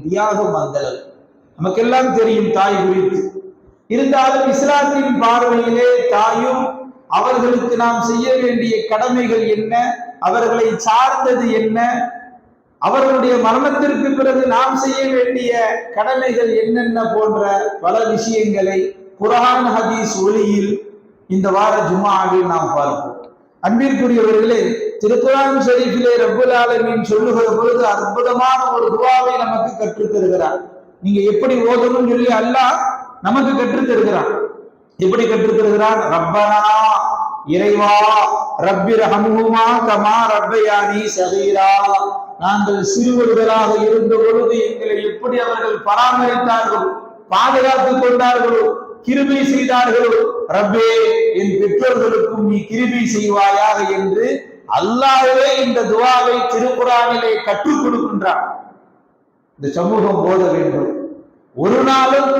தியாகம் அந்தளவு. நமக்கெல்லாம் தெரியும் தாய் குறித்து. இருந்தாலும் இஸ்லாத்தின் பார்வையிலே தாயும் அவர்களுக்கு நாம் செய்ய வேண்டிய கடமைகள் என்ன, அவர்களை சார்ந்தது என்ன, அவர்களுடைய மரணத்திற்கு பிறகு நாம் செய்ய வேண்டிய கடமைகள் என்னென்ன போன்ற பல விஷயங்களை குர்ஆன் ஹதீஸ் ஒளியில் இந்த வார ஜும்ஆவில் நாம் பார்ப்போம். அன்பிற்குரியவர்களே, திருக்குர்ஆன் ஷரீஃபிலே ரப்புல் ஆலமீன் சொல்லுகிற பொழுது அற்புதமான ஒரு துஆவை நமக்கு கற்றுத் தருகிறார். நீங்க எப்படி ஓதணும்னு சொல்லி அல்லாஹ் நமக்கு கற்றுத் தருகிறான். எப்படி கற்றுத் தருகிறான்? ரப்பனா, இறைவா, ரப்பிர்ஹம்ஹுமா கமா ரப்பயானி ஸகீரா, நாங்கள் சிறுவர்களாக இருந்த பொழுது எங்களை எப்படி அவர்கள் பராமரித்தார்களோ, பாதுகாத்துக் கொண்டார்களோ, கிருபை செய்தார்களோ, ரப்பே என் பெற்றோர்களுக்கும் நீ கிருபை செய்வாயாக என்று அல்லாஹ்வே இந்த துஆவை திருக்குர்ஆனிலே கற்றுக் கொடுக்கின்றான். இந்த சமூகம் போத வேண்டும். ஒரு நாளும்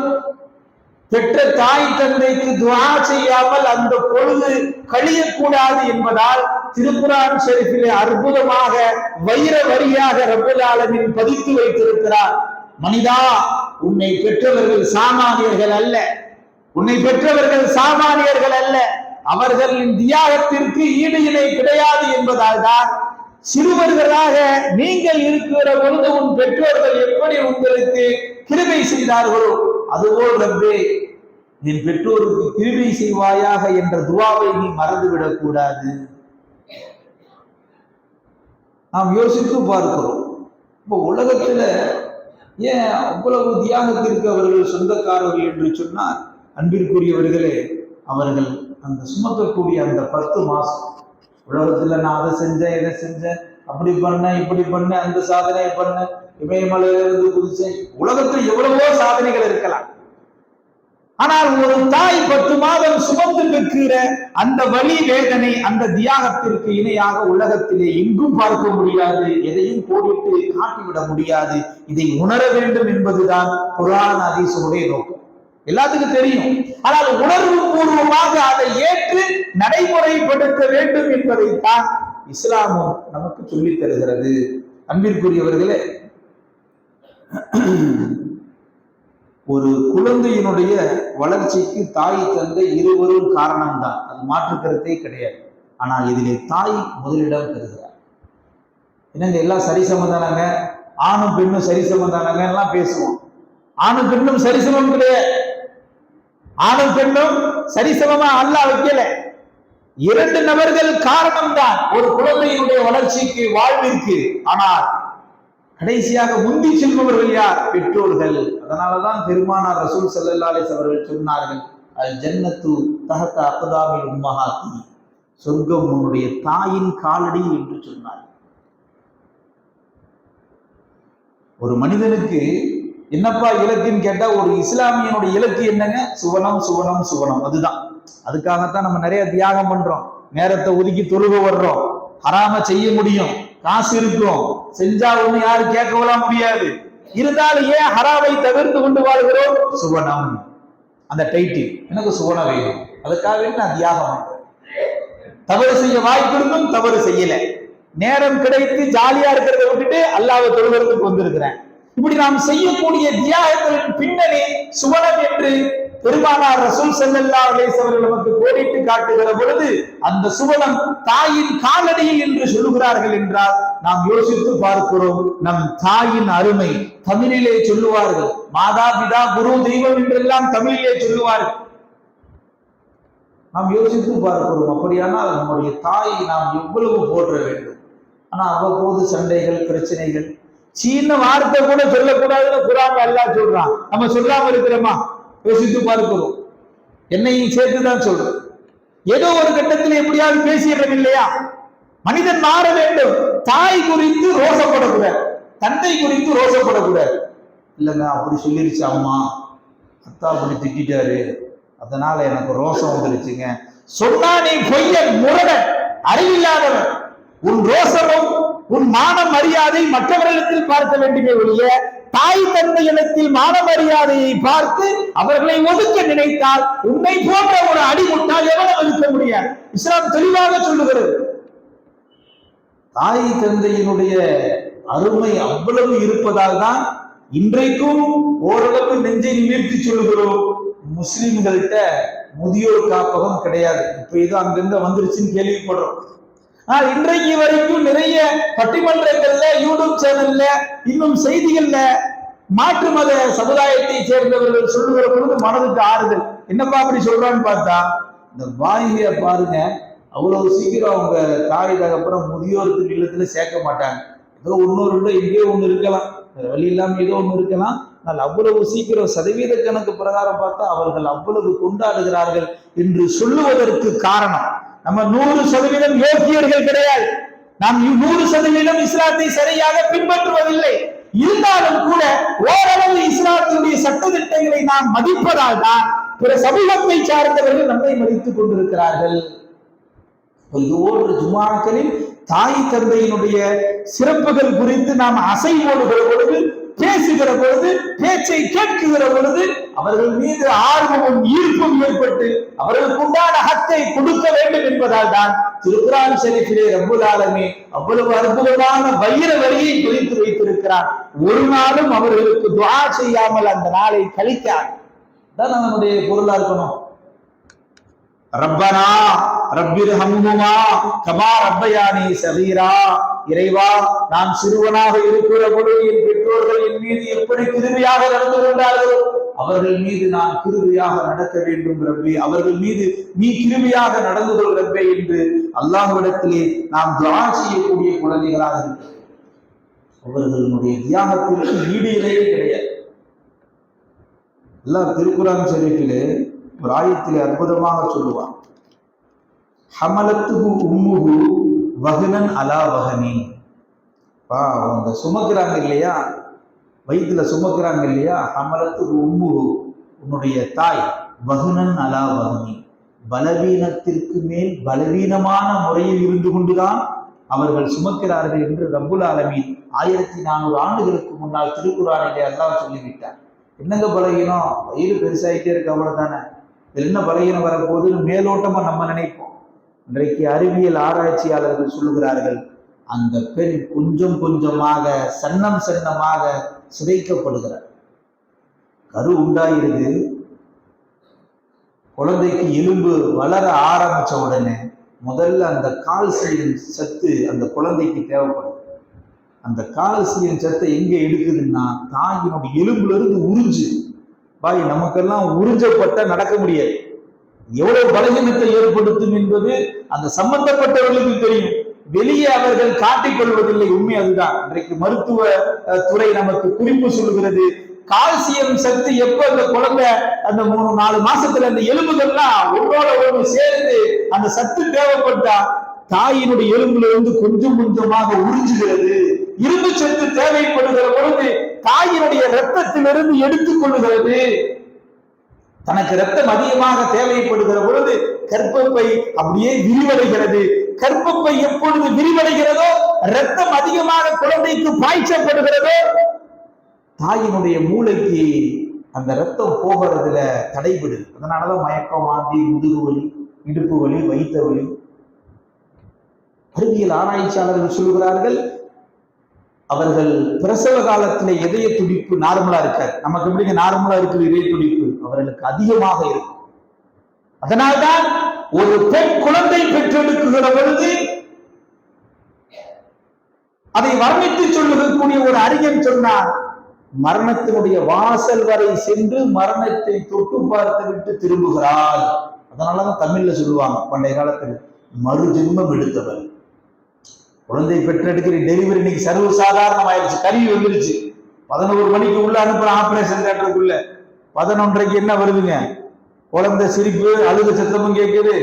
பெற்ற தாய் தந்தைக்கு துஆ செய்யாமல் அந்த பொழுது கழியக்கூடாது என்பதால் திருக்குர்ஆன் ஷரீஃபிலே அற்புதமாக வைர வரியாக ரப்பல் ஆலமீன் பதித்து வைத்திருக்கிறார். மனிதா, உன்னை பெற்றவர்கள் சாமானியர்கள் அல்ல, உன்னை பெற்றவர்கள் சாமானியர்கள் அல்ல, அவர்களின் தியாகத்திற்கு ஈடு இணை கிடையாது என்பதால் தான் சிறுவர்களாக நீங்கள் இருக்கிற பொழுது உன் பெற்றோர்கள் எப்படி உங்களுக்கு கிருபை செய்தார்களோ அதுபோல் ரப்பே என் பெற்றோருக்கு கிருபை செய்வாயாக என்ற துஆவை நீ மறந்துவிடக் கூடாது. நாம் யோசித்து பார்க்கிறோம். இப்போ உலகத்துல ஏன் அவ்வளவு தியாகத்திற்கு அவர்கள் சொந்தக்காரர்கள் என்று சொன்னால், அன்பிற்குரியவர்களே, அவர்கள் அந்த சுமக்கக்கூடிய அந்த 10 மாசம் உலகத்துல நான் அதை செஞ்சேன், இதை செஞ்சேன், அப்படி பண்ண, இப்படி பண்ண, அந்த சாதனை பண்ண, இமயமலையிலிருந்து குதிச்சேன், உலகத்தில் எவ்வளவோ சாதனைகள் இருக்கலாம். ஆனால் ஒரு தாய் 10 மாதம் சுமந்து நிற்கிற அந்த வலி வேதனை, அந்த தியாகத்திற்கு இணையாக உலகத்திலே எங்கும் பார்க்க முடியாது, எதையும் கோடிட்டு காட்டிவிட முடியாது. இதை உணர வேண்டும் என்பதுதான் குர்ஆன் ஹதீஸுடைய நோக்கம். எல்லாத்துக்கும் தெரியும். ஆனால் உணர்வு பூர்வமாக அதை ஏற்று நடைமுறைப்படுத்த வேண்டும் என்பதைத்தான் இஸ்லாமும் நமக்கு சொல்லித் தருகிறது. அன்பிற்குரியவர்களே, ஒரு குழந்தையினுடைய வளர்ச்சிக்கு தாய் தந்தை இருவரும் காரணம்தான், அது மாற்று கருத்தே கிடையாது. ஆனால் இதிலே தாய் முதலிடம் தருகிறார். என்னங்க எல்லாம் சரிசமம் தானங்க, ஆணும் பெண்ணும் சரிசமம் தானங்க எல்லாம் பேசுவோம். ஆணும் பெண்ணும் சரிசமம் கிடையாது. ஆணும் பெண்ணும் சரிசமமா அல்லாஹ் வைக்கல. 2 நபர்கள் காரணம்தான் ஒரு குழந்தையினுடைய வளர்ச்சிக்கு, வாழ்விற்கு. ஆனால் கடைசியாக முந்தி செல்பவர்கள் யார்? பெற்றோர்கள். அதனாலதான் பெருமானார் ரசூல் ஸல்லல்லாஹு அலைஹி வஸல்லம் அவர்கள் சொன்னார்கள், அல் ஜன்னத்து தஹத அக்தாமில் உம்மஹாத்தி, சொர்க்கம் உன்னுடைய தாயின் காலடி என்று சொன்னார். ஒரு மனிதனுக்கு என்னப்பா இலக்குன்னு கேட்டா, ஒரு இஸ்லாமியனுடைய இலக்கு என்னங்க? சுவனம், சுவனம், சுவனம். அதுதான். அதுக்காகத்தான் நம்ம நிறைய தியாகம் பண்றோம், நேரத்தை ஒதுக்கி தொழுக வர்றோம். ஹராம செய்ய முடியும், காசு இருக்கும், செஞ்சா ஒண்ணு யாரும் கேட்கலாம் முடியாது. இருந்தாலும் ஏன் ஹராமை தவிர்த்து கொண்டு வாழ்கிறோம்? சுவனம், அந்த டைட்டில் எனக்கு சுவனம் வேணும், அதுக்காக நான் தியாகம். தவறு செய்ய வாய்ப்பு இருந்தும் தவறு செய்யல, நேரம் கிடைத்து ஜாலியா இருக்கிறத விட்டுட்டு அல்லாஹ்வை தொழுகிறதுக்கு வந்திருக்கிறேன். இப்படி நாம் செய்யக்கூடிய தியாகங்களின் பின்னணி சுவனம் என்று பெருமானார் ரசூல் ஸல்லல்லாஹு அலைஹி வஸல்லம் நமக்கு கோடிட்டு காட்டுகிற பொழுது, அந்த சுவனம் தாயின் காலடியில் என்று சொல்லுகிறார்கள் என்றால் நாம் யோசித்து பார்க்கிறோம். நம் தாயின் அருமை தமிழிலே சொல்லுவார்கள், மாதா பிதா குரு தெய்வம் என்றெல்லாம் தமிழிலே சொல்லுவார்கள். நாம் யோசித்து பார்க்கிறோம். அப்படியானால் நம்முடைய தாயை நாம் எவ்வளவு போற்ற வேண்டும். ஆனா அவ்வப்போது சண்டைகள், பிரச்சனைகள், சீன வார்த்தை கூட சொல்லக்கூடாதுன்னு குர்ஆன்ல அல்லாஹ் சொல்றான். நம்ம சொல்லாம இருக்கிறோமா? யோசித்து பார்க்கிறோம். என்னையும் சேர்த்துதான் சொல்றோம். ஏதோ ஒரு கட்டத்தில் எப்படியாவது பேசிடுறோம் இல்லையா? மனிதன் மாற வேண்டும். தாய் குறித்து ரோசப்படக்கூடாது, தந்தை குறித்து ரோசப்படக்கூடாது. இல்லைங்க அப்படி சொல்லிருச்சு அம்மா, அத்தா அப்படி திட்டாரு, அதனால எனக்கு ரோசம் வந்துருச்சுங்க. சொன்னா நீ பொய்யன், முரடன், அறிவில்லாதவன். உன் ரோசமும் உன் மான மரியாதை மற்றவர்களிடத்தில் பார்க்க வேண்டுமே ஒழிய தாய் தந்தையிடத்தில் மான மரியாதையை பார்த்து அவர்களை ஒதுக்க நினைத்தால் உன்னை போன்ற ஒரு அடிமுட்டால் எவ்வளவு ஒதுக்க முடியாது. இஸ்லாம் தெளிவாக சொல்லுகிறது. தாய் தந்தையினுடைய அருமை அவ்வளவு இருப்பதால் தான் இன்றைக்கும் ஓரளவு நெஞ்சை நிமிர்த்தி சொல்லுகிறோம், முஸ்லிம்கள்கிட்ட முதியோர் காப்பகம் கிடையாது. இப்ப ஏதோ அங்கிருந்து வந்துருச்சுன்னு கேள்விப்படுறோம். இன்றைக்கு வரைக்கும் நிறைய பட்டிமன்றங்கள்ல, யூடியூப் சேனல்ல, இன்னும் செய்திகள்ல மாற்று மத சமுதாயத்தை சேர்ந்தவர்கள் சொல்லுகிற பொழுது மனதுக்கு ஆறுதல். என்னப்பா அப்படி சொல்றான்னு பார்த்தா, இந்த வாயில பாருங்க, அவ்வளவு சீக்கிரம் அவங்க தாய் தகப்பறம் முதியோருக்கு இல்லத்துல சேர்க்க மாட்டாங்க. ஏதோ ஒன்னொரு எங்கேயோ ஒண்ணு இருக்கலாம், வழி இல்லாம ஏதோ ஒண்ணு இருக்கலாம். ஆனால் அவ்வளவு சீக்கிரம் சதவீத கணக்கு பிரகாரம் பார்த்தா அவர்கள் அவ்வளவு கொண்டாடுகிறார்கள் என்று சொல்லுவதற்கு காரணம், நம்ம 100% யோக்கியர்கள் கிடையாது. நாம் 100% இஸ்லாத்தை சரியாக பின்பற்றுவதில்லை. இருந்தாலும் கூட ஓரளவு இஸ்லாத்தினுடைய சட்டத்திட்டங்களை நாம் மதிப்பதால் தான் பிற சமூகத்தை சார்ந்தவர்கள் நம்மை மதித்துக் கொண்டிருக்கிறார்கள். இதுபோன்ற ஜுமாக்களில் தாய் தந்தையினுடைய சிறப்புகள் குறித்து நாம் அசைவோடுகிற பொழுது, பேசுகிற பொழுது, பேச்சை கேட்குகிற பொழுது அவர்கள் மீது ஆர்வமும் ஈர்ப்பும் ஏற்பட்டு அவர்களுக்கு உண்டான ஹக்கை கொடுக்க வேண்டும் என்பதால் தான் திருக்குர்ஆன் ஷரீஃபிலே ரப்புல் ஆலமீன் அவ்வளவு அற்புதமான வைர வரியை குறித்து வைத்திருக்கிறார். ஒரு நாளும் அவர்களுக்கு துஆ செய்யாமல் அந்த நாளை கழிக்கார். தான் நம்முடைய பொருளா இருக்கணும். ரப்பனா ரப்பிர்ஹம்ஹுமா கமா ரப்பயானி ஸகீரா. இறைவா, நான் சிறுவனாக இருக்கிற பொழுது என் பெற்றோர்கள் என் மீது எப்படி கிருபையாக நடந்து கொண்டார்களோ அவர்கள் மீது நான் கிருபையாக நடக்க வேண்டும் ரப்பே, அவர்கள் மீது நீ கிருபையாக நடந்து கொள் ரப்பே என்று அல்லாஹ்விடத்திலே நாம் துஆ செய்யக்கூடிய குழந்தைகளாக இருக்கிறோம். அவர்களுடைய தியாகத்திற்கு ஈடு இணையே கிடையாது. அல்லாஹ் திருக்குர்ஆன் ஷரீஃபிலே ஒரு ஆயத்திலே அற்புதமாக சொல்லுவான், ஹமலத்துஹு உம்முஹு வஹ்னன் அலா வஹனி. அவங்க சுமக்கிறாங்க இல்லையா, வயிற்றுல சுமக்கிறாங்க இல்லையா, ஹமலத்துஹு உம்முஹு, உன்னுடைய தாய், வஹ்னன் அலா வஹனி, பலவீனத்திற்கு மேல் பலவீனமான முறையில் இருந்து கொண்டுதான் அவர்கள் சுமக்கிறார்கள் என்று ரப்புல் ஆலமீன் 1400 ஆண்டுகளுக்கு முன்னால் திருக்குர்ஆனிலே அல்லாஹ் சொல்லிவிட்டார். என்னங்க பலகீனம், வயிறு பெருசாயிட்டே இருக்கு, அவ்வளவுதானே, என்ன பலகீனம் வரப்போகுதுன்னு மேலோட்டமா நம்ம நினைப்போம். இன்றைக்கு அறிவியல் ஆராய்ச்சியாளர்கள் சொல்லுகிறார்கள், அந்த பெண் கொஞ்சம் கொஞ்சமாக சன்னம் சன்னமாக சிதைக்கப்படுகிறார். கரு உண்டாயிருது, குழந்தைக்கு எலும்பு வளர ஆரம்பிச்ச உடனே முதல்ல அந்த கால்சியம் சத்து அந்த குழந்தைக்கு தேவைப்படும். அந்த கால்சியம் சத்தை எங்க எடுக்குதுன்னா தாயினுடைய எலும்புல இருந்து உறிஞ்சு. பாய், நமக்கெல்லாம் உறிஞ்சப்பட்ட நடக்க முடியாது. எவ்வளவு பலகீனத்தை ஏற்படுத்தும் என்பது அந்த சம்பந்தப்பட்டவர்களுக்கு தெரியும். வெளியே அவர்கள் காட்டிக் கொள்வதில்லை. உண்மை அதுதான். இன்றைக்கு மருத்துவ துறை நமக்கு குறிப்பு சொல்லுகிறது, கால்சியம் சத்து எப்ப அந்த குழந்தை அந்த 3-4 மாசத்துல அந்த எலும்புகள்லாம் ஒன்றோட ஒன்று சேர்ந்து அந்த சத்து தேவைப்பட்டா தாயினுடைய எலும்புல இருந்து கொஞ்சம் கொஞ்சமாக உறிஞ்சுகிறது. இரும்பு சத்து தேவைப்படுகிற பொழுது தாயினுடைய ரத்தத்திலிருந்து எடுத்துக் கொள்ளுகிறது. தனக்கு ரத்தம் அதிகமாக தேவைப்படுகிற பொழுது கர்ப்பப்பை அப்படியே விரிவடைகிறது. கர்ப்பப்பை எப்பொழுது விரிவடைகிறதோ, ரத்தம் அதிகமாக குழந்தைக்கு பாய்ச்சப்படுகிறதோ, தாயினுடைய மூளைக்கு அந்த ரத்தம் போகிறதுல தடைபடுது. அதனாலதான் மயக்கம், வாந்தி, முதுகு வலி, இடுப்பு வலி, வயிற்று வலி. அறிவியல் ஆராய்ச்சியாளர்கள் சொல்கிறார்கள், அவர்கள் பிரசவ காலத்துல இதய துடிப்பு நார்மலா இருக்காது. நமக்கு எப்படிங்க நார்மலா இருக்குது இதய துடிப்பு, அவர்களுக்கு அதிகமாக இருக்கும். அதனால்தான் ஒரு பெண் குழந்தை பெற்றெடுக்குகிற பொழுது அதை வர்ணித்து சொல்லக்கூடிய ஒரு அறிஞன் சொன்னார், மரணத்தினுடைய வாசல் வரை சென்று மரணத்தை தொட்டு பார்த்து விட்டு திரும்புகிறாள். அதனாலதான் தமிழ்ல சொல்லுவாங்க பண்டைய காலத்தில், மறு ஜென்மம் எடுத்தவர். குழந்தை பெற்றெடுக்கிற டெலிவரி இன்னைக்கு சர்வ சாதாரணம் ஆயிடுச்சு. கருவி வந்துருச்சு. 11 மணிக்கு உள்ள அனுப்புற ஆபரேஷன் தியேட்டருக்குள்ள 11:30க்கு என்ன வருதுங்க, குழந்தை சிரிப்பு, அழுக சத்தமும் கேட்குது,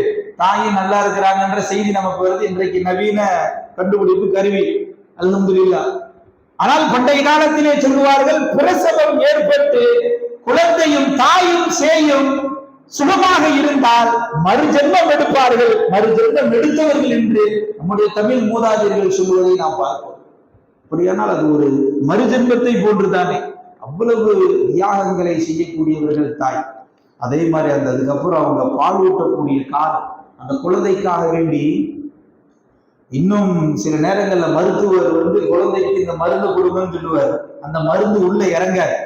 தாயும் நல்லா இருக்கிறாங்கன்ற செய்தி நமக்கு வருது. இன்றைக்கு நவீன கண்டுபிடிப்பு கருவி, அல்ஹம்துலில்லாஹ். ஆனால் பண்டைய காலத்திலே சொல்லுவார்கள், பிரசவம் ஏற்பட்டு குழந்தையும் தாயும் சேயும் சுகமாக இருந்தால் மறுஜென்மம் எடுப்பார்கள். மறுஜென்மம் எடுத்தவர்கள் என்று நம்முடைய தமிழ் மூதாதையர்கள் சொல்வதை நாம் பார்ப்போம். அப்படியானால் அது ஒரு மறுஜென்மத்தை போன்றுதானே. அவ்வளவு தியாகங்களை செய்யக்கூடியவர்கள் தாய். அதே மாதிரி அதுக்கப்புறம் அவங்க பால் ஊட்டக்கூடிய காலம், அந்த குழந்தைக்காக வேண்டி இன்னும் சில நேரங்கள்ல மருத்துவர் குழந்தைக்கு இந்த மருந்து கொடுங்கன்னு சொல்லுவார். அந்த மருந்து உள்ள இறங்காது.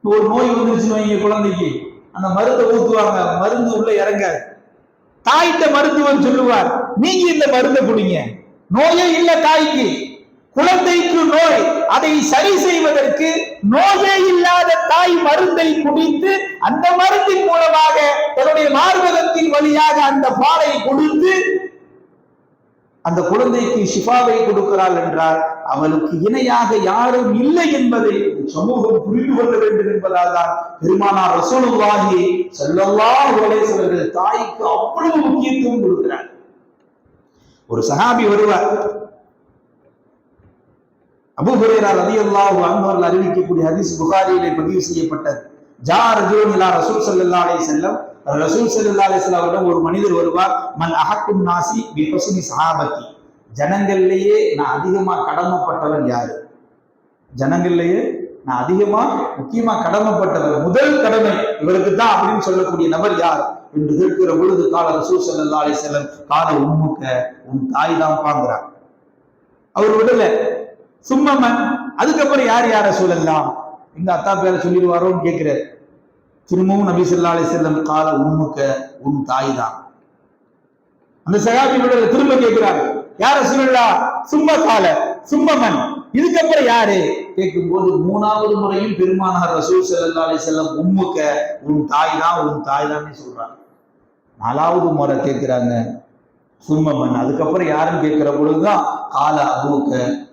ஒரு நோய் வந்துருச்சுன்னு வைங்க குழந்தைக்கு, அந்த மருந்தை ஊத்துவாங்க, மருந்து உள்ள இறங்காது. தாய்கிட்ட மருத்துவர் சொல்லுவார், நீங்க இந்த மருந்தை குடிங்க, நோயே இல்ல தாய்க்கு, குழந்தைக்கு நோய், அதை சரி செய்வதற்கு நோயே இல்லாத தாய் மருந்தை குடித்து அந்த மருந்தின் மூலமாக தன்னுடைய மார்பகத்தின் வழியாக அந்த பாலை கொடுத்து அந்த குழந்தைக்கு ஷிஃபாவை கொடுக்கிறாள் என்றால் அவளுக்கு இணையாக யாரும் இல்லை என்பதை சமூகம் புரிந்து கொள்ள வேண்டும் என்பதால் தான் பெருமானார் ரசூலுல்லாஹி ஸல்லல்லாஹு அலைஹி வஸல்லம் தாய்க்கு அவ்வளவு முக்கியத்துவம் கொடுக்கிறார். ஒரு சஹாபி வருவார், அபூ ஹுரைரா ரலியல்லாஹு அன்ஹு அவர்கள் அறிவிக்கக்கூடிய ஹதீஸ் புகாரியிலே பதிவு செய்யப்பட்டது. ஜா ரஜுலுன் இலா ரசூல் ஸல்லல்லாஹு அலைஹி வஸல்லம், ரசூல் ஸல்லல்லாஹு அலைஹி வஸல்லம் அவரிடம் ஒரு மனிதர் வருவார். மன் அஹக்குன் நாசி பி ஹுஸ்னி ஸஹாபத்தி, ஜனங்கள்லயே நான் அதிகமா கடமைப்பட்டவன் யாரு, ஜனங்கள்லயே நான் அதிகமா முக்கியமா கடமைப்பட்டவர், முதல் கடமை இவருக்கு தான் அப்படின்னு சொல்லக்கூடிய நபர் யார் என்று கேட்கிற பொழுது கால ரசூல் ஸல்லல்லாஹு அலைஹி வஸல்லம் கால உம்முக்க, உன் தாய் தான் பாங்கிறார். அவர் விடல. சும்மமன், அதுக்கப்புறம் யார் யார சொல்லலாம், இந்த அத்தா பேரை சொல்லிடுவாரோன்னு கேட்கிறார். திரும்பவும் நபி ஸல்லல்லாஹு அலைஹி வஸல்லம் கால உம்முக்க, உன் தாய் தான். அந்த சஹாபி விடல, திரும்ப கேட்கிறார், யார சொல்லலாம், சும்ம கால சும்மமன், இதுக்கப்புறம் யாரு கேட்கும் போது மூணாவது முறையும் பெருமானார் ரசூல் ஸல்லல்லாஹு அலைஹி வஸல்லம் உம்முக்க, உன் தாய் தான், உன் தாய் தான் சொல்றாங்க. நாலாவது முறை கேட்கிறாங்க சும்மமன், அதுக்கப்புறம் யாருன்னு கேட்கிற பொழுதுதான் கால அபூக்க,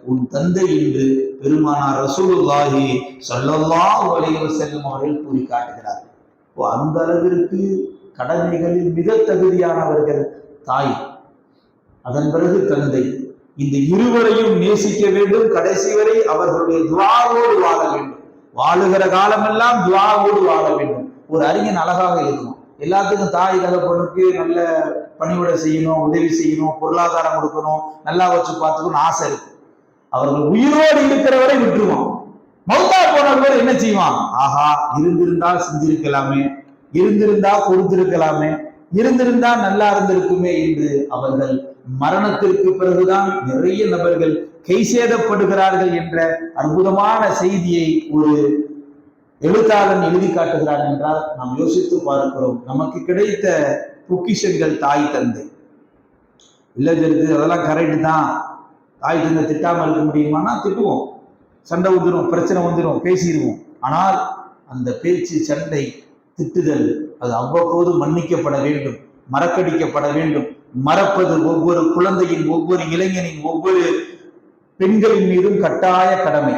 உன் தந்தை என்று பெருமானார் ரசூலுல்லாஹி ஸல்லல்லாஹு அலைஹி வஸல்லம் அவர்கள் கூறி காட்டுகிறார். அந்த அளவிற்கு கடமைகளில் மிக தகுதியானவர்கள் தாய், அதன் பிறகு தந்தை. இந்த இருவரையும் நேசிக்க வேண்டும், கடைசி வரை அவர்களுடைய துஆவோடு வாழ வேண்டும். வாழுகிற காலமெல்லாம் துஆவோடு வாழ வேண்டும். ஒரு அறிஞன் அழகாக இருக்கணும், எல்லாத்துக்கும் தாய் தகப்பனுக்கு நல்ல பணிவிடை செய்யணும், உதவி செய்யணும், பொருளாதாரம் கொடுக்கணும், நல்லா வச்சு பார்த்துக்கணும் ஆசை இருக்கு. அவர்கள் உயிரோடு இருக்கிற வரை விட்டுருவான். மௌத்தா போனவர்கள் என்ன செய்வான், ஆஹா இருந்திருந்தால் செஞ்சிருக்கலாமே, இருந்திருந்தா கொடுத்திருக்கலாமே, இருந்திருந்தா நல்லா இருந்திருக்குமே என்று அவர்கள் மரணத்திற்கு பிறகுதான் நிறைய நபர்கள் கை சேதப்படுகிறார்கள் என்ற அற்புதமான செய்தியை ஒரு எழுத்தாளன் எழுதி காட்டுகிறான் என்றால் நாம் யோசித்து பார்க்கிறோம். நமக்கு கிடைத்த பொக்கிஷங்கள் தாய் தந்தை. இல்லை அதெல்லாம் கரெக்டு தான், தாய் தந்தை திட்டாமல் இருக்க முடியுமானா திட்டுவோம், சண்டை வந்துடும், பிரச்சனை வந்துடும், பேசிடுவோம். ஆனால் அந்த பேச்சு, சண்டை, திட்டுதல் அது அவ்வப்போது மன்னிக்கப்பட வேண்டும், மறக்கடிக்கப்பட வேண்டும். மறப்பது ஒவ்வொரு குழந்தையின், ஒவ்வொரு இளைஞனின், ஒவ்வொரு பெண்களின் மீதும் கட்டாய கடமை.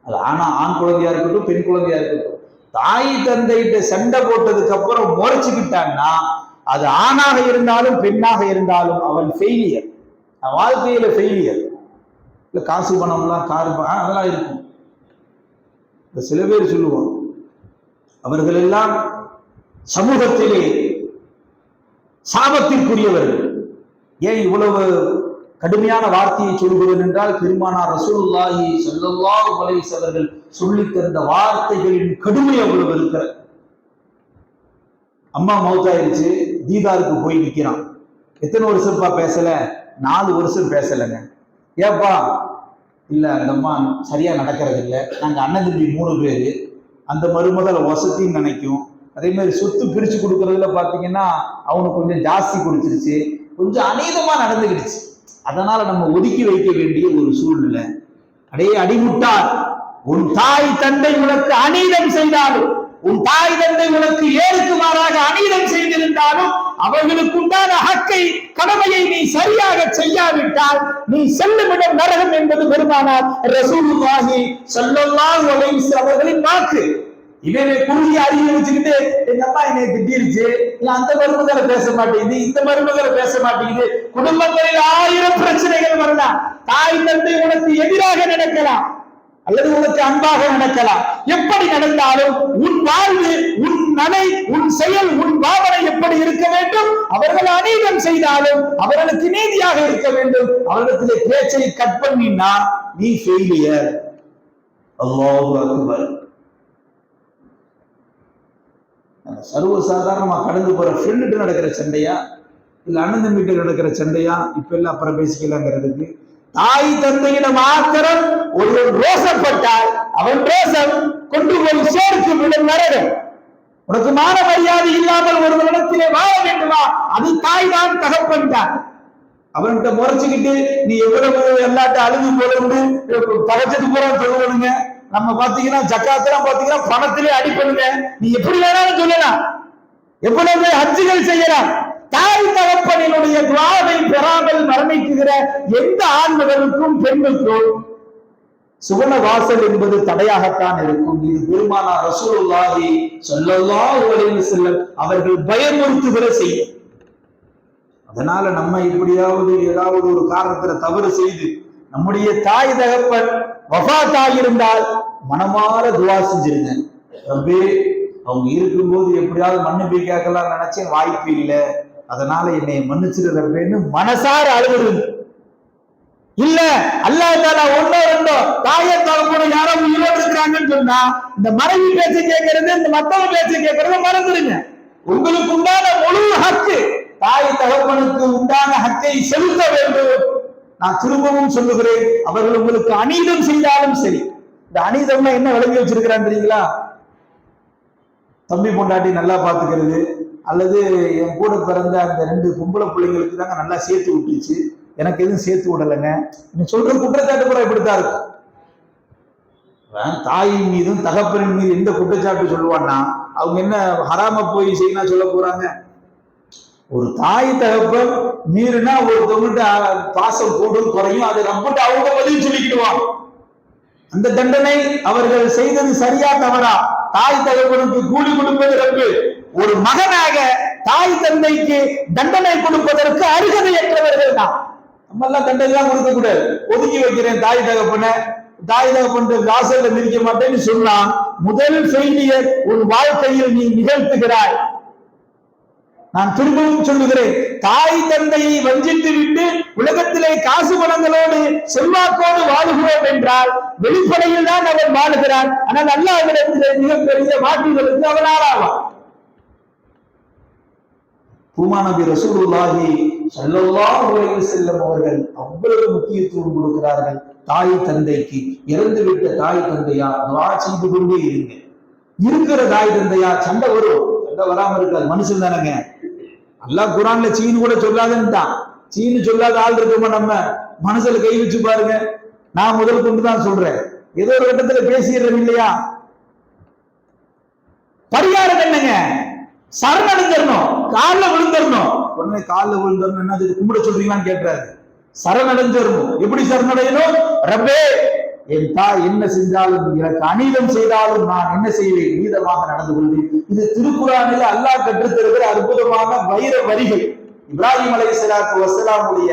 அது ஆண் குழந்தையா இருக்கட்டும், பெண் குழந்தையா இருக்கட்டும், தாய் தந்தைகிட்ட சண்டை போட்டதுக்கு அப்புறம் முறைச்சுக்கிட்டான்னா அது ஆணாக இருந்தாலும் பெண்ணாக இருந்தாலும் அவன் ஃபெயிலியர், வாழ்க்கையில ஃபெயிலியர். இல்ல காசு பணம்லாம் காரு அதெல்லாம் இருக்கும். சில பேர் சொல்லுவோம் அவர்கள் எல்லாம் சமூகத்திலே சாபத்திற்குரியவர்கள். ஏன் இவ்வளவு கடுமையான வார்த்தையை சொல்கிறேன் என்றால் பெருமானார் ரசூலுல்லாஹி ஸல்லல்லாஹு அலைஹி வஸல்லம் அவர்கள் சொல்லி தந்த வார்த்தைகளின் கடுமை அவ்வளவு இருக்கிறது. அம்மா மௌத்தாயிருச்சு, தீதாருக்கு போய் நிற்கிறான். எத்தனை வருஷம்ப்பா பேசல, 4 வருஷம் பேசலைங்க. ஏப்பா, இல்ல அந்த அம்மா சரியா நடக்கிறது இல்லை, நாங்க அண்ணன் தம்பி 3 பேரு, அந்த மருமகளை வசதின்னு நினைக்கும். அதே மாதிரி சொத்து பிரிச்சு கொடுக்கறதுல பாத்தீங்கன்னா அவனுக்கு கொஞ்சம் ஜாஸ்தி கொடுத்துருச்சு, கொஞ்சம் அநீதமா நடந்துக்கிடுச்சு, அதனால நம்ம ஒதுக்கி வைக்க வேண்டிய ஒரு சூழ்நிலை. அடையே அடிமுட்டார், உன் தாய் தந்தை உனக்கு அநீதம் செய்தாலும், உன் தாய் தந்தை உனக்கு ஏறுக்கு மாறாக அநீதம் செய்திருந்தாலும் அவர்களுக்கு உண்டான ஹக்கை, கடமையை நீ சரியாக செய்யாவிட்டால் நீ செல்லும் இடம் நரகம் என்பது பெருமானார் ரசூலுல்லாஹி ஸல்லல்லாஹு அலைஹி வஸல்லம் அவர்களின் வாக்கு. இவனை குறுகிய அறிவு வச்சுக்கிட்டு எங்க அம்மா என்னை திட்டிருச்சு, அந்த மருமகளை பேச மாட்டேங்குது, இந்த மருமகளை பேச மாட்டேங்குது, குடும்பங்களில் 1000 பிரச்சனைகள் வரலாம். தாய் தந்தை உனக்கு எதிராக நடக்கலாம் அல்லது உனக்கு அன்பாக நடக்கலாம். எப்படி நடந்தாலும் உன் வாழ்வு, உன் நடை, உன் செயல், உன் பாவனை எப்படி இருக்க வேண்டும்? அவர்கள் அநீதம் செய்தாலும் அவர்களுக்கு நீதியாக இருக்க வேண்டும். அவர்களிடத்திலே பேச்சை கட் பண்ணினா நீ ஃபெயிலியர். அல்லாஹு அக்பர். சர்வசாதாரணமா கடந்து போற ஃப்ரெண்டு நடக்கிற சண்டையா? இல்ல அண்ணன் தம்பிட்டு நடக்கிற சண்டையா? இப்ப எல்லாம் அப்புறம் பேசிக்கலாங்கிறதுக்கு தாய் தந்தையிடம் மாத்திரம் ஒருவன் ரோசப்பட்டால் அவன் ரோசம் கொண்டு போய் சேர்க்கும் இடம் நரகம். உனக்கு மான மரியாதை இல்லாமல் ஒரு இடத்திலே வாழ வேண்டுமா? அது தாய் தான், தகப்பன் தான். அவன்கிட்ட முறைச்சுக்கிட்டு நீ எவ்வளவு எல்லாட்ட அழுது போல பகச்சது பூரா சொல்லுவனுங்க. நம்ம பாத்தீங்கன்னா ஜக்காத்தெல்லாம் பாத்தீங்கன்னா பணத்திலே அடிப்பணுங்க. நீ எப்படி வேணாலும் சொல்லலாம், எவ்வளவு ஹஜ்ஜுகள் செய்யலாம். தாய் தகப்பனினுடைய துஆவை பெறாமல் மரணிக்குகிற எந்த ஆண்மகனுக்கும் பெண்ணுக்கும் சுவன வாசல் என்பது தடையாகத்தான் இருக்கும். இது பெருமானார் ரசூலுல்லாஹி ஸல்லல்லாஹு அலைஹி வஸல்லம் அவர்கள் பயமுறுத்துகிற செய்தி. அதனால நம்ம இப்படியாவது ஏதாவது ஒரு காரணத்துல தவறு செய்து நம்முடைய தாய் தகப்பன் வஃபாத் இருந்தால் மனமாற துஆ செஞ்சிருங்க. ரப்பே, அவங்க இருக்கும்போது எப்படியாவது மன்னிப்பு கேட்கலாம் நினைச்சேன், வாய்ப்பு இல்லை, அதனால என்னை மன்னிச்சிரு ரப்பேன்னு மனசார அழுகுது. இல்ல அல்லாஹ் தஆலா ஒன்றோ ரெண்டோ தாயை தகப்பனை யாரோ உயிரோடு இருக்கிறாங்கன்னு சொன்னா இந்த மனைவி பேச்சு கேட்கறது, இந்த மத்தவங்க பேச்சு கேட்கறத மறந்துடுங்க. உங்களுக்கு உண்டான முழு ஹக்கு, தாய் தகப்பனுக்கு உண்டான ஹக்கை செலுத்த வேண்டும். நான் திரும்பவும் சொல்லுகிறேன், அவர்கள் உங்களுக்கு அநீதம் செய்தாலும் சரி. இந்த அநீதம்னா என்ன விளங்கி வச்சிருக்கிறான் தெரியுங்களா? தம்பி பொண்டாட்டி நல்லா பாத்துக்கிறது, அல்லது என் கூட பிறந்த அந்த 2 பொம்பளை பிள்ளைங்களுக்கு தாங்க நல்லா சேர்த்து விட்டுச்சு, எனக்கு எதுவும் சேர்த்து விடலைங்க. நீ சொல்ற குற்றச்சாட்டு கூட இப்படித்தான் இருக்கும். தாயின் மீதும் தகப்பனின் மீது எந்த குற்றச்சாட்டு சொல்லுவான்னா அவங்க என்ன ஹராம போய் செய்யணும் சொல்ல போறாங்க? ஒரு தாய் தகப்பன் மீறினா ஒருத்தவங்கள்ட்ட பாசம் கூடும் குறையும், அதை ரப்பிட்டு அவங்க பதில் சொல்லிக்கிடுவாங்க. அந்த தண்டனை அவர்கள் செய்தது சரியா தவறா? தாய் தகப்பனுக்கு கூலி கொடுப்பது ரப்பு. ஒரு மகனாக தாய் தந்தைக்கு தண்டனை கொடுப்பதற்கு அருகதையற்றவர்கள் தான். நம்ம எல்லாம் தண்டனை எல்லாம் கொடுக்க கூடாது. ஒதுக்கி வைக்கிறேன் தாய் தகப்பனை, தாய் தகப்பன் வாசல்ல மிதிக்க மாட்டேன்னு சொன்னா முதல் செய்தியை உன் வாழ்க்கையில் நீ நிகழ்த்துகிறாய். நான் திரும்பவும் சொல்லுகிறேன், தாய் தந்தையை வஞ்சித்து விட்டு உலகத்திலே காசு பணங்களோடு செல்வாக்கோடு வாழுகிறோம் என்றால் வெளிப்படையில் தான் அவன் வாழுகிறான். ஆனால் அல்லாஹ்விடத்திலே மிகப்பெரிய மாற்றுதலுக்கு அவன் ஆளாவான். நபி ரசூலுல்லாஹி ஸல்லல்லாஹு அலைஹி வஸல்லம் அவர்கள் அவ்வளவு முக்கியத்துவம் கொடுக்கிறார்கள் தாய் தந்தைக்கு. இறந்துவிட்ட தாய் தந்தையா துஆ செய்து கொண்டே இருங்க. இருக்கிற தாய் தந்தையா சண்டை வரும், சண்டை வராம இருக்காது, மனுஷன் தானங்க. அல்லாஹ் குர்ஆன்ல சீன் கூட சொல்லாதுன்னுட்டான். சீனு சொல்லாத ஆள் இருக்குமா? நம்ம மனசுல கை வச்சு பாருங்க. நான் முதல் கொண்டு தான் சொல்றேன், ஏதோ ஒரு கட்டத்துல பேசிடுறேன் இல்லையா? பரிகாரம் என்னங்க? சரணடைஞ்சிடணும், காலில் விழுந்துடணும். உடனே காலில் விழுந்துடணும் என்ன கும்பிட சொல்றீங்களான்னு கேட்டாரு. சரணடைஞ்சிடணும். எப்படி சரணடையணும்? ரப்பே, என் தாய் என்ன செஞ்சாலும் எனக்கு அநீதம் செய்தாலும் நான் என்ன செய்வேன்? நீதமாக நடந்து கொள்வேன். இது திருக்குர்ஆனில் அல்லாஹ் கற்றுத்தருகிற அற்புதமான வைர வரிகள். இப்ராஹிம் அலைஹிஸ்ஸலாத்து வஸ்ஸலாமுடைய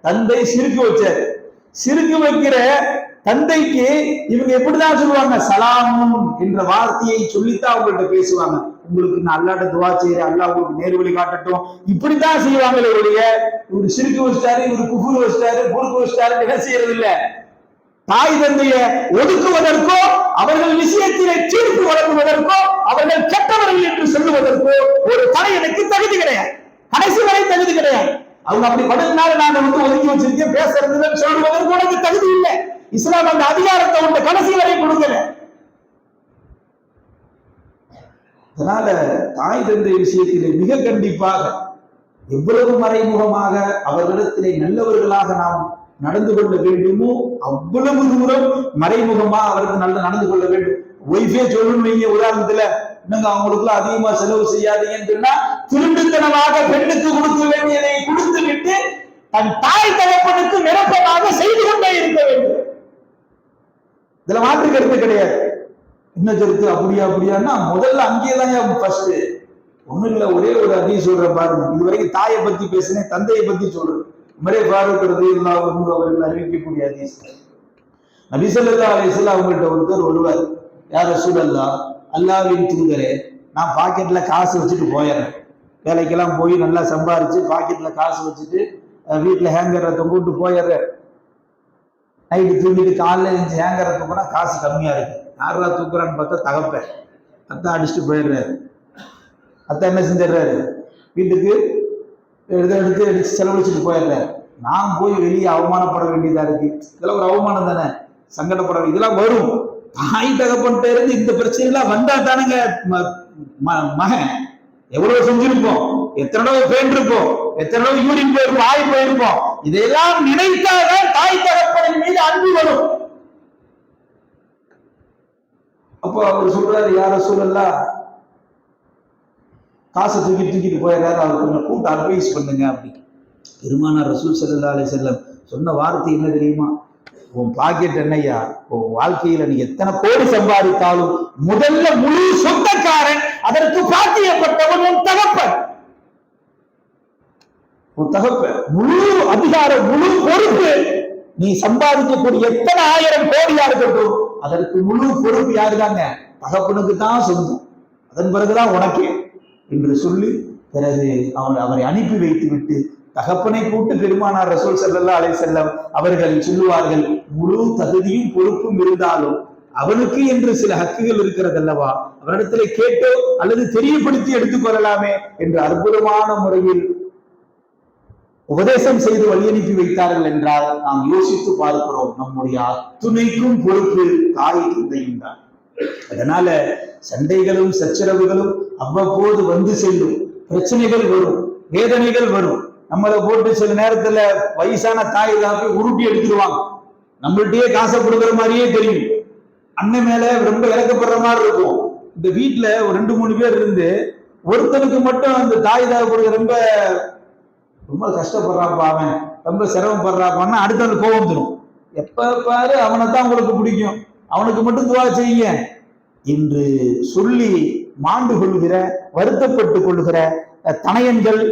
தந்தை சிறுக்கு வச்சார். சிறுக்கு வைக்கிற தந்தைக்கு இவங்க எப்படிதான் சொல்லுவாங்க? சலாமும் என்ற வார்த்தையை சொல்லித்தான் அவங்கள்ட்ட பேசுவாங்க. உங்களுக்கு நான் அல்லாஹ்ட்ட துஆ செய்றேன், அல்லாஹ் உங்களுக்கு நேர் வழி காட்டட்டும், இப்படித்தான் செய்வாங்களே ஒழிய ஒரு சிறுக்கு வச்சிட்டாரு, ஒரு குஃபுர் வச்சிட்டாரு, குறுக்கு வச்சிட்டாரு என்ன செய்யறது இல்ல. தாய் தந்தையை ஒதுக்குவதற்கோ அவர்கள் விஷயத்திலே தீர்ப்பு வழங்குவதற்கோ அவர்கள் கெட்டவர்கள் என்று சொல்லுவதற்கோ ஒரு தலையனுக்கு தகுதி கிடையாது, கடைசி வரை தகுதி கிடையாது. அவங்க அப்படி படுத்தினால நான் ஒதுக்கி வச்சிருக்கேன் பேசுறதுன்னு சொல்லுவதற்கு உனக்கு தகுதி இல்லை. இஸ்லாம் அந்த அதிகாரத்தை உங்க கடைசி வரை கொடுக்கல. அதனால தாய் தந்தை விஷயத்திலே மிக கண்டிப்பாக எவ்வளவு மறைமுகமாக அவர்களிடத்திலே நல்லவர்களாக நாம் நடந்து கொள்ள வேண்டுமோ அவ்வளவு தூரம் மறைமுகமா அவருக்கு நடந்து கொள்ள வேண்டும். ஒய்ஃபே சொல்லணும், உதாரணத்துல இன்னும் அவங்களுக்கு அதிகமா செலவு செய்யாதீங்கன்னு சொன்னா திருட்டுத்தனமாக பெண்ணுக்கு கொடுக்க வேண்டியதை கொடுத்து விட்டு தன் தாய் தகப்பனுக்கு நிரப்பமாக செய்து கொண்டே இருக்க வேண்டும். இதுல மாற்று கருத்து கிடையாது. என்ன கருத்து? அப்படியான்னா முதல்ல அங்கேயேதான் ஃபர்ஸ்ட். ஒண்ணும் இல்ல, ஒரே ஒரு ஹதீஸ் சொல்றேன் பாருங்க. இதுவரைக்கும் தாயை பத்தி பேசினேன், தந்தையை பத்தி சொல்றேன். உமரே ஃபாரூக் ரலியல்லாஹு அன்ஹு அவர்கள் அறிவிக்கக்கூடிய ஹதீஸ். நபி ஸல்லல்லாஹு அலைஹி வஸல்லம் அவங்கள்ட்ட ஒருத்தர் வருவார். யா ரசூலல்லாஹ், அல்லாஹ்வின் தூதரே, நான் பாக்கெட்ல காசு வச்சுட்டு போயிடுறேன். வேலைக்கெல்லாம் போய் நல்லா சம்பாரிச்சு பாக்கெட்ல காசு வச்சுட்டு வீட்டுல ஹேங்கரை தொங்கிட்டு போயிடுறேன். நைட்டு தூங்கிட்டு காலைல எழுந்து ஹேங்கரை தூக்கினா காசு கம்மியா இருக்கு. யாரா தூக்குறான்னு பார்த்தா தகப்பேன். அத்தை அடிச்சுட்டு போயிடுறாரு. அத்தை என்ன செஞ்சிடறாரு? வீட்டுக்கு எடுத்து செலவழிச்சுட்டு போயிடுறேன். நான் போய் வெளியே அவமானப்பட வேண்டியதா இருக்கு. இதெல்லாம் ஒரு அவமானம் தானே, சங்கடப்பட இதெல்லாம் வரும். தாய் தகப்பன்ட்ட இருந்து இந்த பிரச்சனை எல்லாம் வந்தா தானுங்க மகன் எவ்வளவு செஞ்சிருப்போம், எத்தனை தடவை போயிருப்போம், எத்தனை தடவை யூரின் போயிருப்போம், ஆய் போயிருப்போம். இதையெல்லாம் நினைத்தாதான் தாய் தகப்பனின் மீது அன்பு வரும். அப்போ அவர் சொல்றாரு, யார சூழல்லாம் காசை தூக்கிட்டு போயிடுறாரு, அவர் கொஞ்சம் கூட்ட அட்வைஸ் பண்ணுங்க அப்படின்னு. பெருமானார் ரசூல் ஸல்லல்லாஹு அலைஹி வஸல்லம் சொன்ன வார்த்தை என்ன தெரியுமா? உன் பாக்கெட் என்னையா, உன் வாழ்க்கையில நீ எத்தனை கோடி சம்பாதித்தாலும் முதல்ல முழு சொந்தக்காரன், அதற்கு பாக்கியப்பட்டவன் உன் தகப்பன். உன் தகப்பன் முழு அதிகாரம், முழு பொறுப்பு. நீ சம்பாதிக்கக்கூடிய எத்தனை ஆயிரம் கோடியா இருக்கட்டும், அதற்கு முழு பொறுப்பு யாருதாங்க? தகப்பனுக்கு தான் சொந்தம். அதன் பிறகுதான் உனக்கே என்று சொல்லி பிறகு அவரை அனுப்பி வைத்து விட்டு தகப்பனை கூட்டு பெருமானார் ரசூல் ஸல்லல்லாஹு அலைஹி வஸல்லம் அவர்கள் சொல்லுவார்கள், முழு தகுதியும் பொறுப்பும் இருந்தாலும் அவனுக்கு என்று சில ஹக்குகள் இருக்கிறது அல்லவா, அவரிடத்துல கேட்டோ அல்லது தெரியப்படுத்தி எடுத்துக்கொள்ளலாமே என்று அற்புதமான முறையில் உபதேசம் செய்து வழி அனுப்பி வைத்தார்கள் என்றால் நாம் யோசித்து பார்க்கிறோம். நம்முடைய அத்துணைக்கும் பொறுப்பு தாய் தந்தையும் தான். அதனால சண்டைகளும் சச்சரவுகளும் அவ்வப்போது வந்து செல்லும், பிரச்சனைகள் வரும், வேதனைகள் வரும். நம்மளை போட்டு சில நேரத்துல வயசான தாய் போய் உருட்டி எடுத்துருவாங்க. நம்மள்கிட்டயே காசை கொடுக்குற மாதிரியே தெரியும். அண்ணன் மேல ரொம்ப இறக்கப்படுற மாதிரி இருக்கும். இந்த வீட்டுல ஒரு 2-3 பேர் இருந்து ஒருத்தனுக்கு மட்டும் அந்த தாய் கொடுக்க ரொம்ப ரொம்ப கஷ்டப்படுறாப்பா, அவன் ரொம்ப சிரமப்படுறாப்பான்னா அடுத்த கோபம் வந்துடும். எப்ப பாரு அவனை தான் உங்களுக்கு பிடிக்கும், அவனுக்கு மட்டும் துவா செய்யுங்க என்று சொல்லி மாண்டு கொள்கிற, வருத்தப்பட்டு கொள்கிற தனையன்கள்,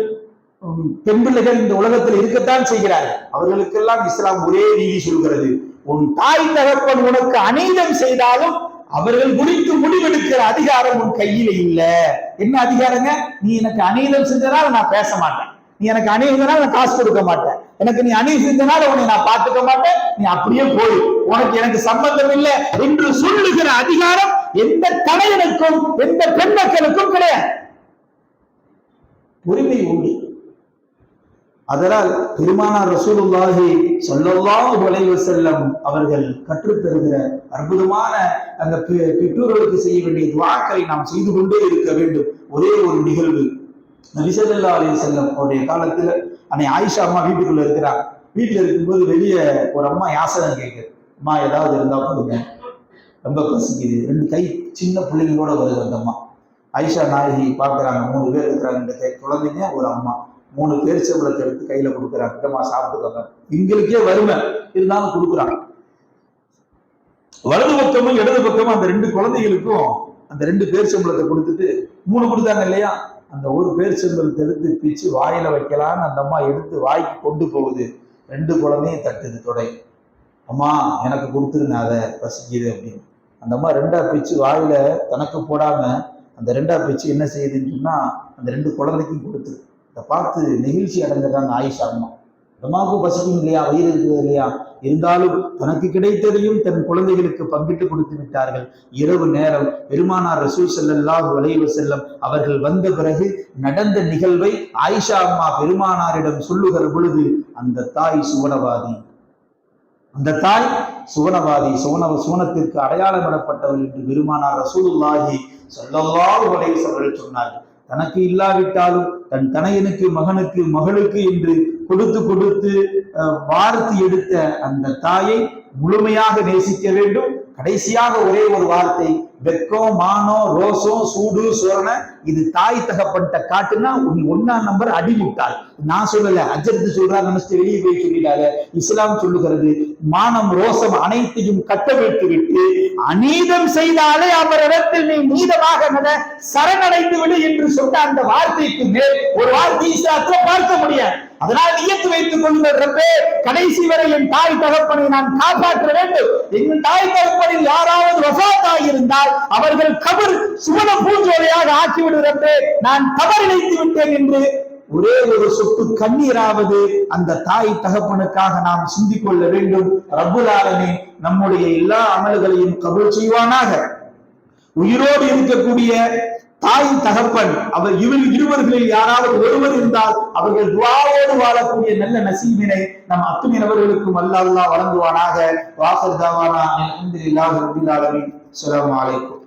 பெண் பிள்ளைகள் இந்த உலகத்தில் இருக்கத்தான் செய்கிறார்கள். அவர்களுக்கெல்லாம் இஸ்லாம் ஒரே நீதி சொல்கிறது, உன் தாய் தகப்பன் உனக்கு அநீதம் செய்தாலும் அவர்கள் குறித்து முடிவெடுக்கிற அதிகாரம் உன் கையில இல்ல. என்ன அதிகாரங்க? நீ எனக்கு அநீதம் செஞ்சனால நான் பேச மாட்டேன், நீ எனக்கு அநீதனால நான் காசு கொடுக்க மாட்டேன், எனக்கு நீ அநீதம் செஞ்சனால உன்னை நான் பார்த்துக்க மாட்டேன், நீ அப்படியே போய், உனக்கு எனக்கு சம்பந்தம் இல்லை என்று சொல்லுகிற அதிகாரம் எந்த தலைவனுக்கும் எந்த பெண் மக்களுக்கும் கிடையாது. உரிமை உண்டு. அதனால் பெருமானார் ரசூலுல்லாஹி ஸல்லல்லாஹு அலைஹி வஸல்லம் அவர்கள் கற்றுத்தருகிற அற்புதமான அந்த பெற்றோர்களுக்கு செய்ய வேண்டிய துஆக்களை நாம் செய்து கொண்டே இருக்க வேண்டும். ஒரே ஒரு நிகழ்வு, நபி ஸல்லல்லாஹு அலைஹி வஸல்லம் அவருடைய காலத்துல அன்னை ஆயிஷா அம்மா வீட்டுக்குள்ள இருக்கிறாங்க. வீட்டுல இருக்கும்போது வெளியே ஒரு அம்மா யாசகம் கேட்குது, அம்மா ஏதாவது இருந்தா கொடுங்க, ரொம்ப பசிக்குது. 2 கை சின்ன பிள்ளைங்களோட வருது அந்த அம்மா. ஆயிஷா நாயகி பார்க்குறாங்க, 3 பேர் இருக்கிறாங்க, 2 கை குழந்தைங்க, ஒரு அம்மா. 3 பேரிச்சம்பழத்தை எடுத்து கையில கொடுக்குறாங்க, கிட்டமா சாப்பிட்டுக்கோங்க. எங்களுக்கே வறுமை இருந்தாலும் கொடுக்குறாங்க. வலது பக்கமும் இடது பக்கமும் அந்த 2 குழந்தைகளுக்கும் அந்த 2 பேரிச்சம்பழத்தை கொடுத்துட்டு 3 கொடுத்தாங்க இல்லையா, அந்த ஒரு பேரிச்சம்பழத்தை எடுத்து பிச்சு வாயில வைக்கலான்னு அந்த அம்மா எடுத்து வாய்க்கு கொண்டு போகுது. 2 குழந்தையும் தட்டுது தொடை, அம்மா எனக்கு கொடுத்துருங்க, அதை பசிக்குது அப்படின்னு. அந்த அம்மா 2ஆ பிச்சு வாயில தனக்கு போடாம அந்த 2ஆ பிச்சு என்ன செய்யுதுன்னு சொன்னா அந்த 2 குழந்தைக்கும் கொடுத்துரு. இதை பார்த்து நெகிழ்ச்சி அடைஞ்சிடறாங்க ஆயிஷா அம்மா. அம்மாவுக்கும் பசிக்கும் இல்லையா, வயிறு இருக்குது இல்லையா, இருந்தாலும் தனக்கு கிடைத்ததையும் தன் குழந்தைகளுக்கு பங்கிட்டு கொடுத்து விட்டார்கள். இரவு நேரம் பெருமானார் ரசூல் ஸல்லல்லாஹு அலைஹி வஸல்லம் அவர்கள் வந்த பிறகு நடந்த நிகழ்வை ஆயிஷா அம்மா பெருமானாரிடம் சொல்லுகிற பொழுது, அந்த தாய் சுவனவாதி, அந்த தாய் சுவனவாதி, சுவனத்திற்கு அடையாளமிடப்பட்டவர் என்று பெருமானார் ரசூலுல்லாஹி ஸல்லல்லாஹு அலைஹி வஸல்லம் சொன்னார்கள். தனக்கு இல்லாவிட்டாலும் தன் தனையனுக்கு, மகனுக்கு, மகளுக்கு என்று கொடுத்து கொடுத்து வார்த்து எடுத்த அந்த தாயை முழுமையாக நேசிக்க வேண்டும். கடைசியாக ஒரே ஒரு வார்த்தை, வெக்கம், மானம், ரோசம், சூடு, சோரண, இது தாய் தகப்பன்ட்ட காட்டுனா நீ 1ஆம் நம்பர் அடிமுட்டாள். நான் சொல்லல, அஜர்த்து சொல்றாரு, நமஸ்தே வெளியே போய் சொல்லிடாத. இஸ்லாம் சொல்லுகிறது, மானம், ரோசம் அனைத்தையும் கட்டவிழ்த்து விட்டு அநீதம் செய்தாலே அவரிடத்தில் நீ நீதமாக சரணடைந்து விடு என்று சொன்ன அந்த வார்த்தைக்கு மேல் ஒரு வார்த்தை இஸ்லாத்துல பார்க்க முடியாது. அதனால் நியத்து வைத்துக் கொள்ளுங்கள், கடைசி வரை என் தாய் தகப்பனை நான் காப்பாற்ற வேண்டும். என் தாய் தகப்பனில் யாராவது வஃபாத் இருந்தால் அவர்கள் கபர் சுவன பூஞ்சோலையாக ஆக்கிவிடுகிறே, நான் தவறிழைத்து விட்டேன் என்று ஒரே ஒரு சொட்டு கண்ணீராவது அந்த தாய் தகப்பனுக்காக நாம் சிந்திக் கொள்ள வேண்டும். ரப்புல் ஆலமீன் நம்முடைய எல்லா அமல்களையும் கபூல் செய்வானாக. உயிரோடு இருக்கக்கூடிய தாய் தகப்பன் அவர் இருவர்களில் யாராவது ஒருவர் இருந்தால் அவர்கள் துஆவோடு வாழக்கூடிய நல்ல நசீபினை நம் அத்துணை நபர்களுக்கும் அல்லாஹ் வழங்குவானாக. வாஹிர் தாவானா அல்ஹம்துலில்லாஹி ரப்பில் ஆலமீன். அஸ்ஸலாமு அலைக்கும்.